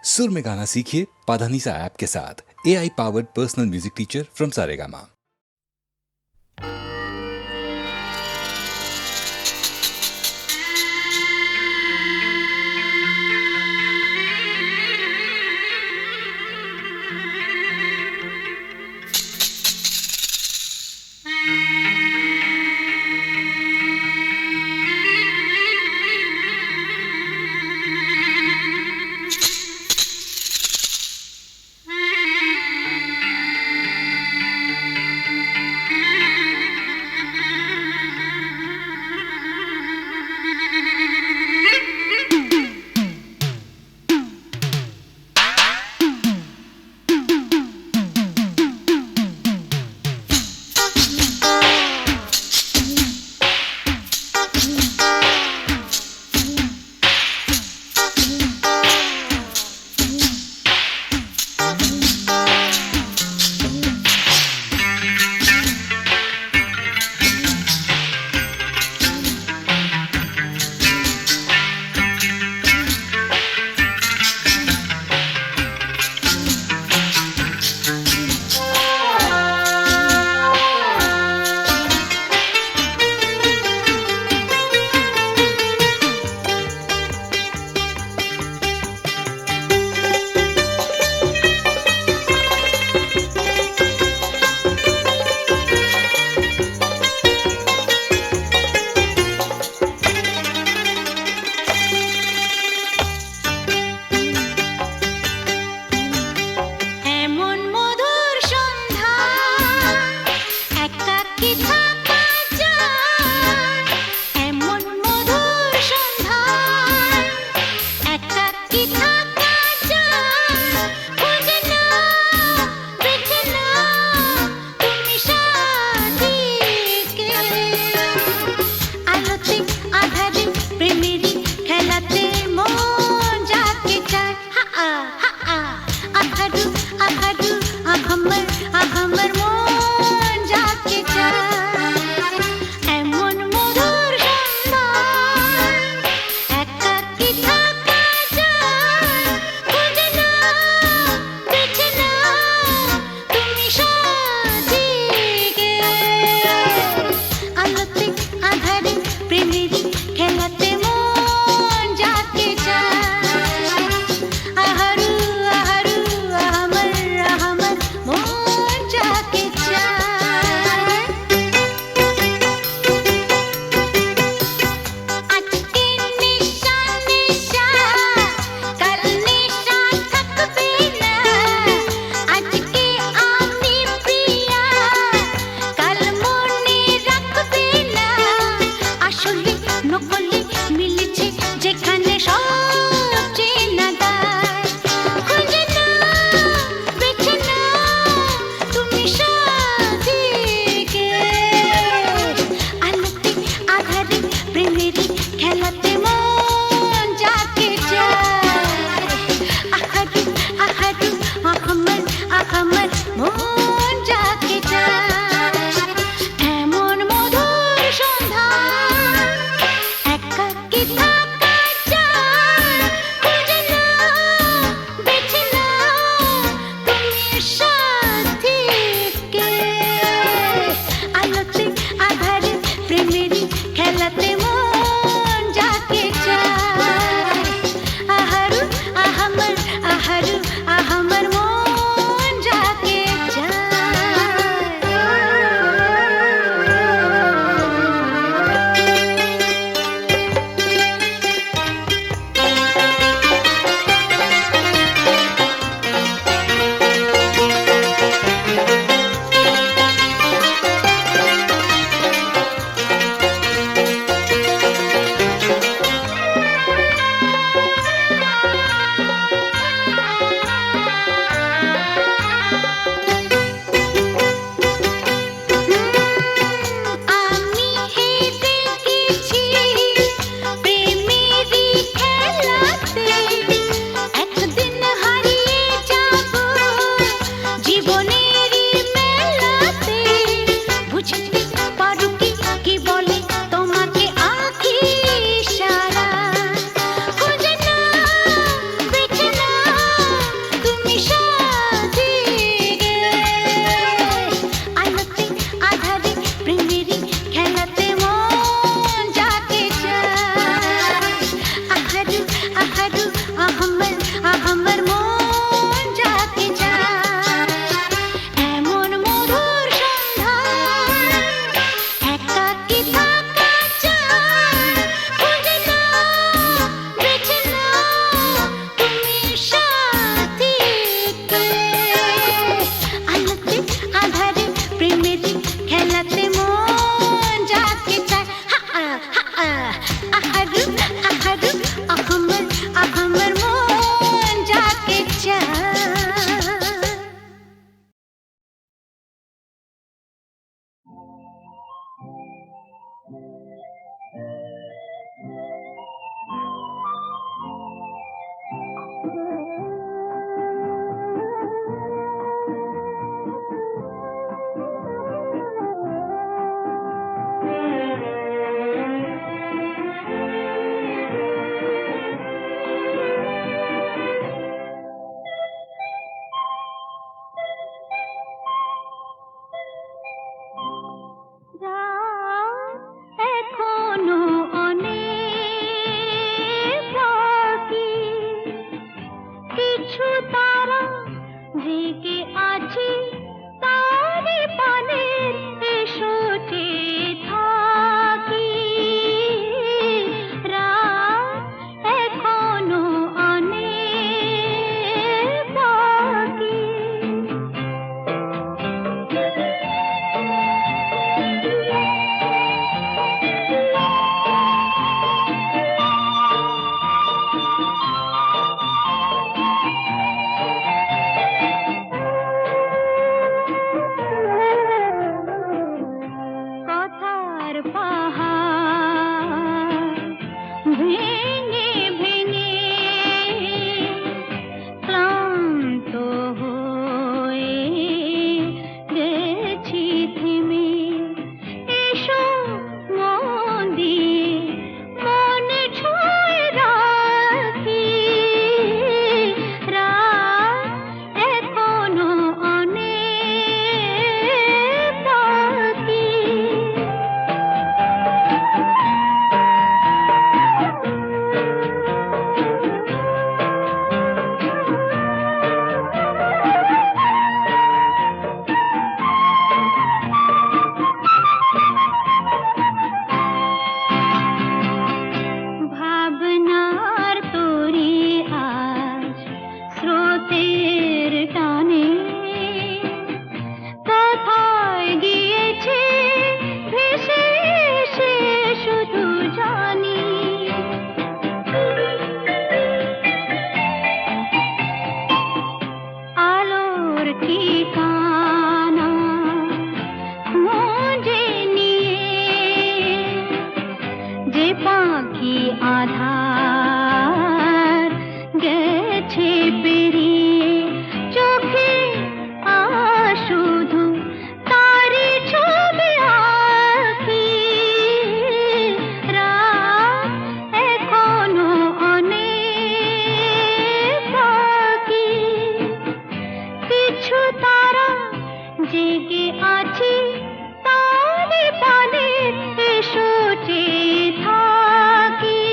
सुर में गाना सीखिए पाधानीसा ऐप के साथ। AI powered personal music teacher from Saregama. কিছু তারা জেগে আছে তারে পানে এসো চেয়ে থাকি রাত এখনো অনেক বাকি কথার পাহাড় ভেঙে ভেঙে ক্লান্ত হয়ে গেছি থেমে এসো মন দিয়ে মনে ছুঁয়ে রাখি রাত এখনো অনেক বাকি ভাবনার তরি আজ স্রোতের টানে কোথায় গিয়েছে ভেসে এসে শুধু জানি আলোর ঠিকানা খুঁজে নিয়ে যে পাখি আধার গেছে পেরিয়ে চোখে শুধু তারি ছবি আঁকি রাত এখনো অনেক বাকি কিছু তারা জেগে আছে তারে পানে এসো চেয়ে থাকি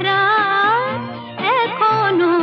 রাত এখনো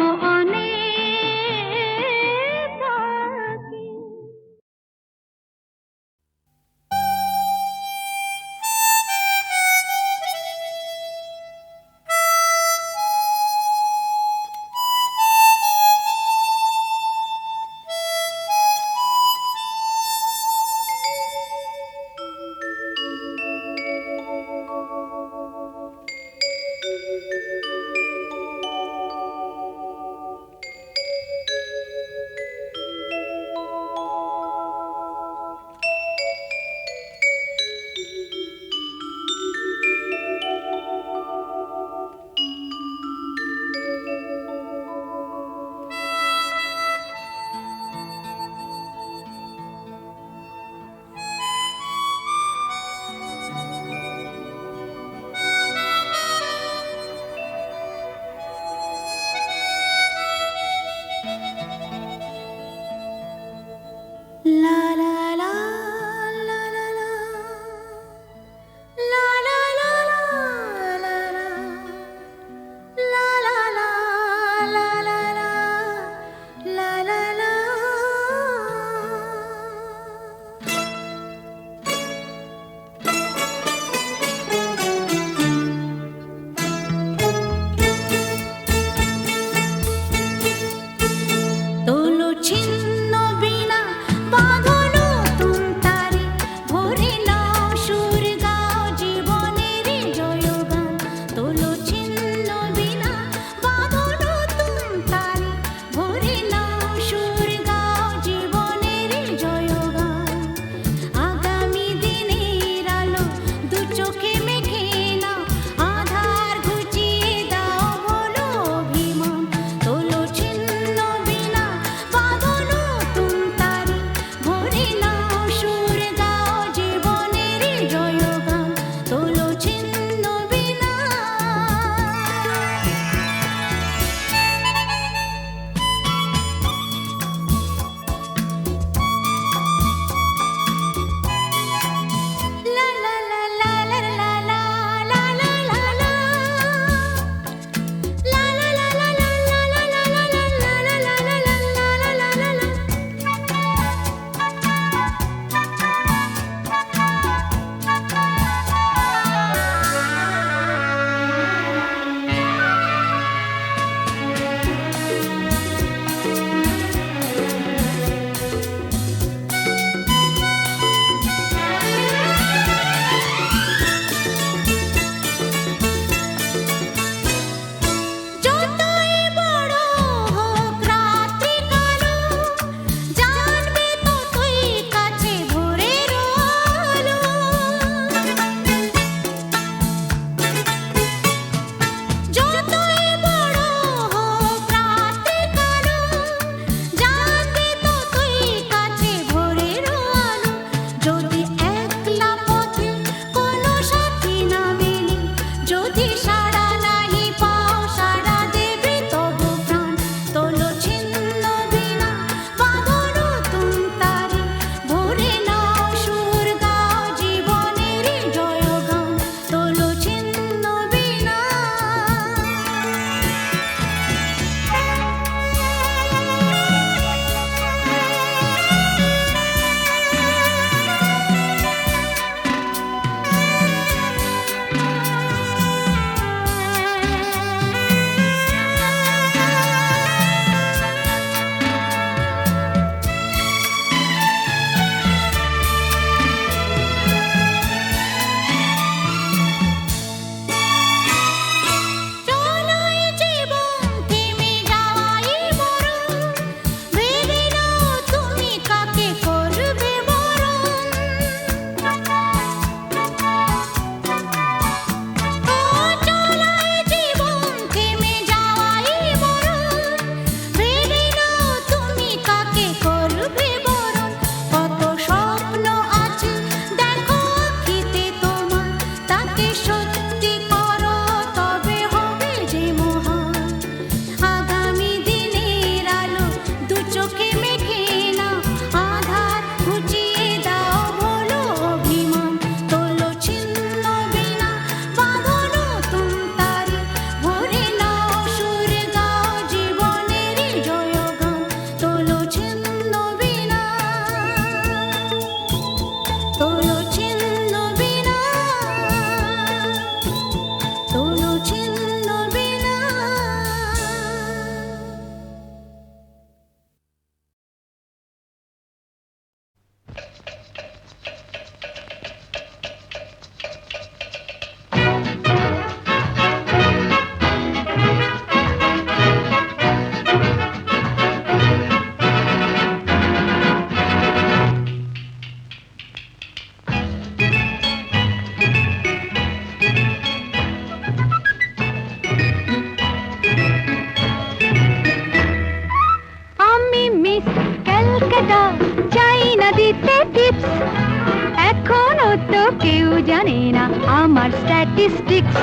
জানে না আমার স্ট্যাটিস্টিক্স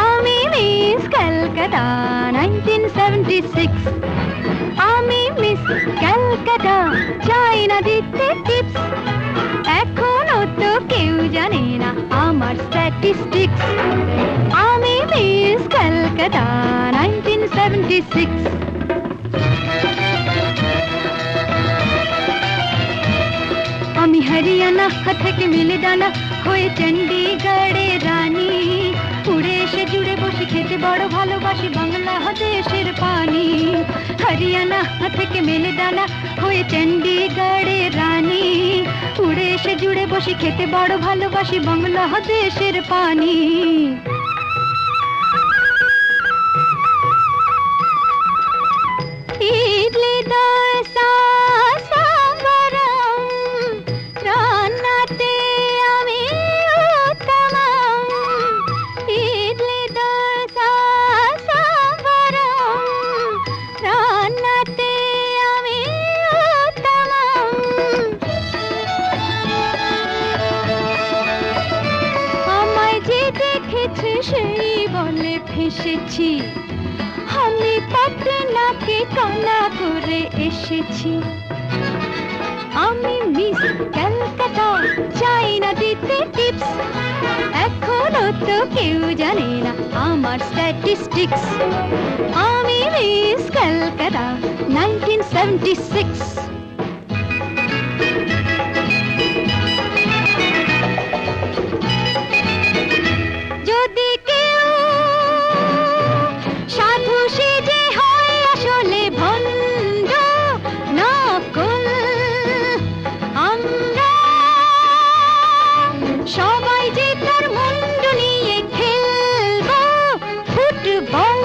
আমি মিস ক্যালকাটা 1976 আমি মিস ক্যালকাটা চাই না দিতে টিপস এখনো তো কেউ জানে না আমার স্ট্যাটিস্টিক্স আমি মিস ক্যালকাটা 1976 আমি হরিয়ানা থেকে মিলে ডানা হয়ে চণ্ডীগড়ের রানী উড়ে এসে জুড়ে বসে খেতে বড় ভালোবাসি বাংলাদেশের পানি হরিয়ানা থেকে মেলে ডানা হয়ে চণ্ডীগড়ের রানী উড়ে এসে জুড়ে বসে খেতে বড় ভালোবাসি বাংলাদেশের পানি ইডলি দোসা সাম্বারম রান্নাতে আমি উত্তমম ইডলি দোসা সাম্বারম রান্নাতে আমি উত্তমম আমায় যে দেখেছে সেই বলে ফেসেছি আমি পাটনাকে কানা করে এসেছি আমি মিস ক্যালকাটা চাই না দিতে টিপস এখনো তো কেউ জানে না আমার স্ট্যাটিস্টিক্স আমি মিস ক্যালকাটা 1976 যদি কেউ সাধু সেজে হয় আসলে ভণ্ড নকল আমরা সবাই যে তার মুন্ডু নিয়ে খেলবো ফুটবল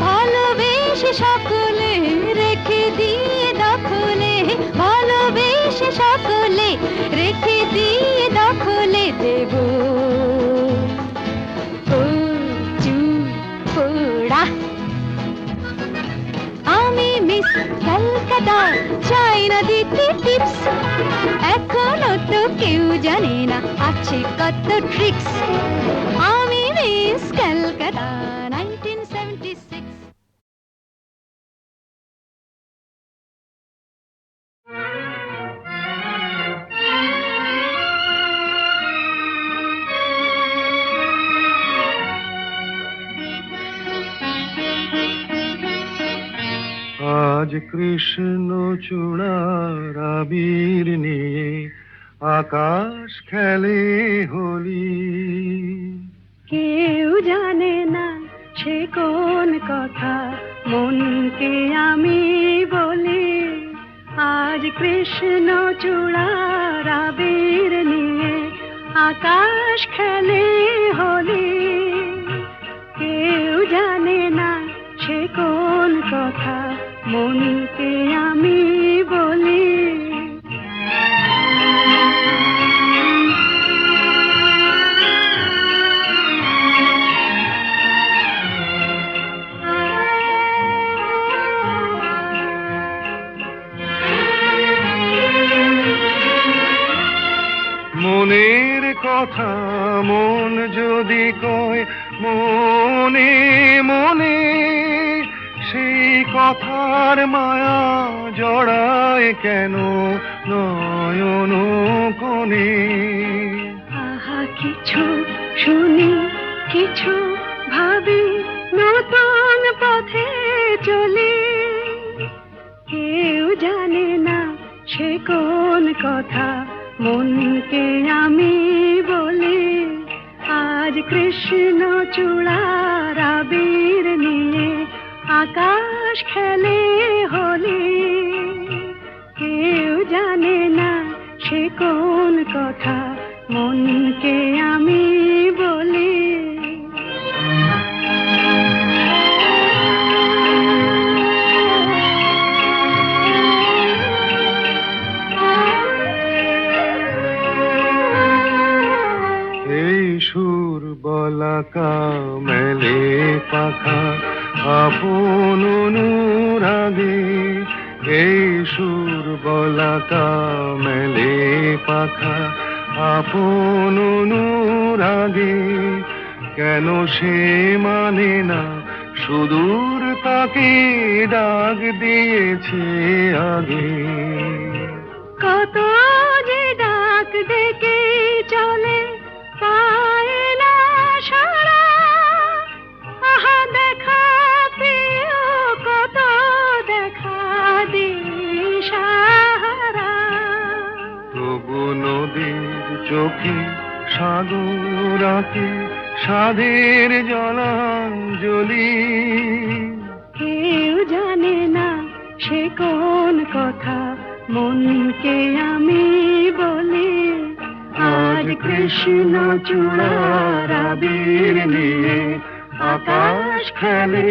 ভালোবেসে সকলে রেখে দিয়ে দখলে ভালোবেসে সকলে রেখে দিয়ে দখলে দেব পোড়া আমি মিস ক্যালকাটা চাই না দিতে টিপস এখনো তো কেউ জানে না আছে কত ট্রিক্স আমি মিস ক্যালকাটা 1976 আজ কৃষ্ণ চূড়ার আবির নিয়ে আকাশ খেলে হোলি কেউ জানে না সে কোন কথা মনকে আমি বলি আজ কৃষ্ণ চূড়ার আবির নিয়ে আকাশ খেলে হোলি কেউ জানে না সে কোন কথা মনকে আমি বলি মনের কথা মন যদি কয় মনে মনে সেই কথার মায়া জড়ায় কেন নয়ন কোণে আহা কিছু শুনি কিছু ভাবি নতুন পথে চলি কেউ জানে না সে কোন কথা মনকে আমি বলি আজ কৃষ্ণ চূড়ার আবির নিয়ে আকাশ খেলে হোলি কেউ জানে না সে কোন কথা মনকে আমি বলি এই সুর বলাকা মেলে পাখা আপন অনুরাগে এই সুর বলাকা মেলে পাখা আপন অনুরাগে, কেন সে মানে না সুদূর তাকে ডাক দিয়েছে আগে। কত যে ডাক ডেকে চলে পায় না সাড়া, আহা দেখা প্রিয় কত দেখা দিশাহারা। তবু নদীর চোখে সাগর আঁকে সাধের জলাঞ্জলি। কেউ জানে না সে কোন কথা মনকে আমি বলি। আজ কৃষ্ণ চূড়ার আবির নিয়ে আকাশ খেলে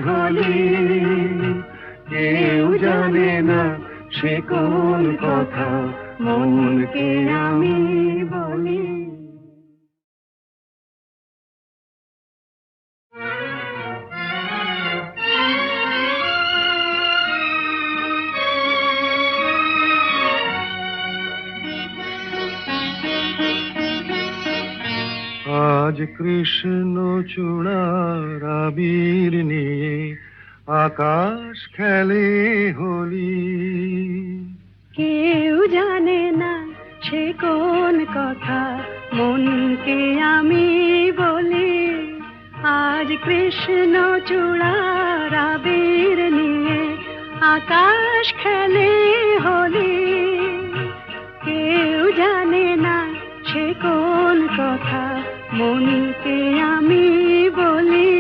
হোলি। কেউ জানে না সে কোন কথা মনকে আমি বলি। আজ কৃষ্ণ চূড়ার আবির নিয়ে আকাশ খেলে হোলি। কেউ জানে না সে কোন কথা মনকে আমি বলি। আজ কৃষ্ণ চূড়ার আবির নিয়ে আকাশ খেলে হোলি। কেউ জানে না সে কোন কথা মনকে আমি বলি।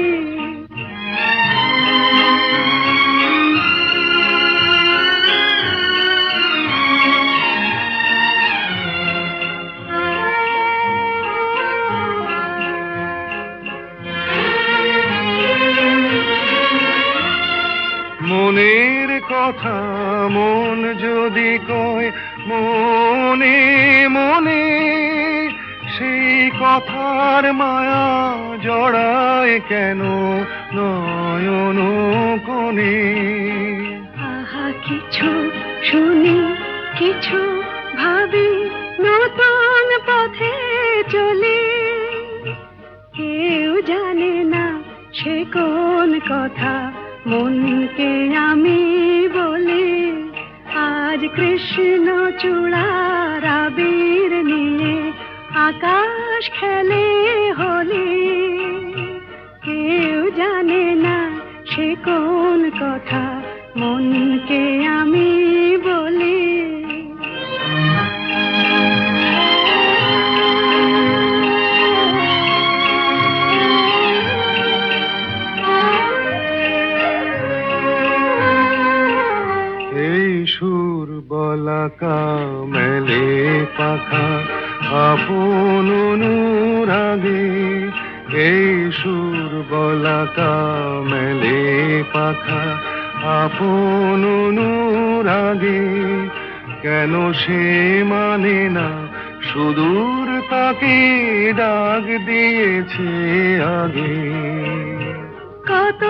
মনের কথা মন যদি কয় মনে মনে, সেই কথার মায়া জড়ায় কেন নয়ন কোণে। আহা কিছু শুনি কিছু ভাবি নতুন পথে চলি। কেউ জানে না সে কোন কথা মনকে আমি বলি। আজ কৃষ্ণ চূড়ার আবির নিয়ে আকাশ খেলে হোলি। কেউ জানে না সে কোন কথা মনকে আমি বলি। এই সুর বলাকা মেলে পাখা আপন অনুরাগে। এই সুর বলাকা মেলে পাখা আপন অনুরাগে, কেন সে মানে না সুদূর তাকে ডাক দিয়েছে আগে। কত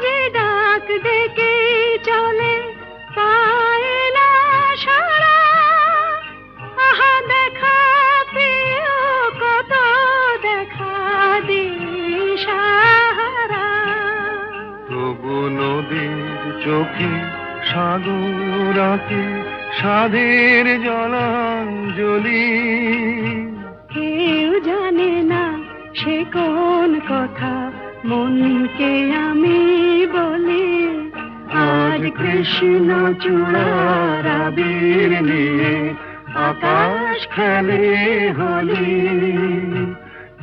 যে ডাক ডেকে চলে পায় না সাড়া, আহা দেখা প্রিয় কত দেখা দিশাহারা। তবু নদীর চোখে সাগর আঁকে সাধের জলাঞ্জলি। কেউ জানে না সে কোন কথা মনকে আমি বলি। আজ কৃষ্ণ চূড়ার আবির নিয়ে আকাশ খেলে হোলি।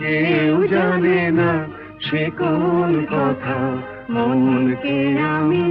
কেউ জানে না সে কোন কথা মনকে আমি